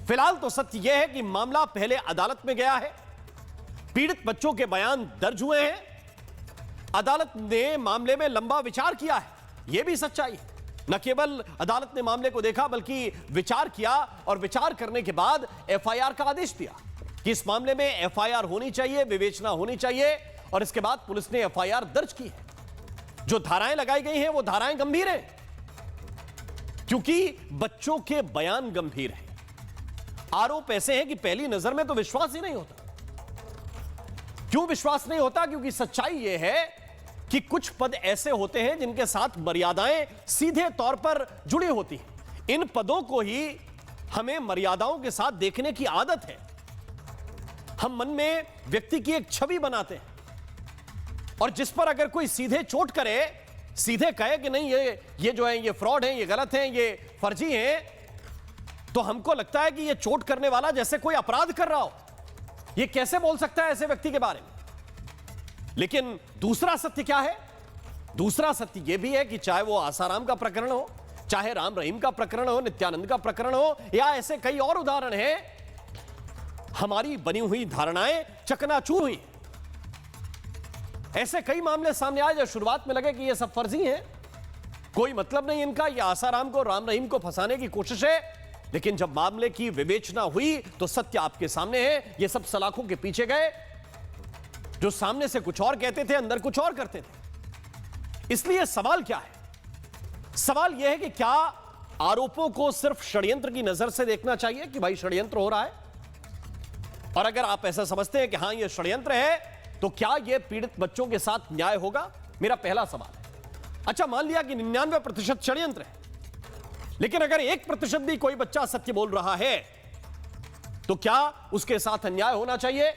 फिलहाल तो सत्य यह है कि मामला पहले अदालत में गया है, पीड़ित बच्चों के बयान दर्ज हुए हैं, अदालत ने मामले में लंबा विचार किया है। यह भी सच्चाई है, न केवल अदालत ने मामले को देखा बल्कि विचार किया और विचार करने के बाद एफआईआर का आदेश दिया कि इस मामले में एफआईआर होनी चाहिए, विवेचना होनी चाहिए। और इसके बाद पुलिस ने एफआईआर दर्ज की है। जो धाराएं लगाई गई हैं वो धाराएं गंभीर हैं, क्योंकि बच्चों के बयान गंभीर हैं। आरोप ऐसे हैं कि पहली नजर में तो विश्वास ही नहीं होता। क्यों विश्वास नहीं होता? क्योंकि सच्चाई यह है कि कुछ पद ऐसे होते हैं जिनके साथ मर्यादाएं सीधे तौर पर जुड़ी होती हैं। इन पदों को ही हमें मर्यादाओं के साथ देखने की आदत है। हम मन में व्यक्ति की एक छवि बनाते हैं और जिस पर अगर कोई सीधे चोट करे, सीधे कहे कि नहीं ये जो है ये फ्रॉड है, ये गलत है, ये फर्जी है, तो हमको लगता है कि ये चोट करने वाला जैसे कोई अपराध कर रहा हो। ये कैसे बोल सकता है ऐसे व्यक्ति के बारे में? लेकिन दूसरा सत्य क्या है? दूसरा सत्य यह भी है कि चाहे वो आसाराम का प्रकरण हो, चाहे राम रहीम का प्रकरण हो, नित्यानंद का प्रकरण हो, या ऐसे कई और उदाहरण हैं, हमारी बनी हुई धारणाएं चकनाचूर हुई। ऐसे कई मामले सामने आए जो शुरुआत में लगे कि ये सब फर्जी हैं, कोई मतलब नहीं इनका, ये आसाराम को, राम रहीम को फंसाने की कोशिश है। लेकिन जब मामले की विवेचना हुई तो सत्य आपके सामने है। ये सब सलाखों के पीछे गए, जो सामने से कुछ और कहते थे, अंदर कुछ और करते थे। इसलिए सवाल क्या है? सवाल यह है कि क्या आरोपों को सिर्फ षड्यंत्र की नजर से देखना चाहिए कि भाई षड्यंत्र हो रहा है? और अगर आप ऐसा समझते हैं कि हां यह षड्यंत्र है, तो क्या यह पीड़ित बच्चों के साथ न्याय होगा? मेरा पहला सवाल है। अच्छा, मान लिया कि 99% षड्यंत्र है, लेकिन अगर 1% भी कोई बच्चा सत्य बोल रहा है, तो क्या उसके साथ अन्याय होना चाहिए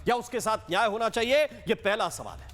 या उसके साथ न्याय होना चाहिए? यह पहला सवाल है।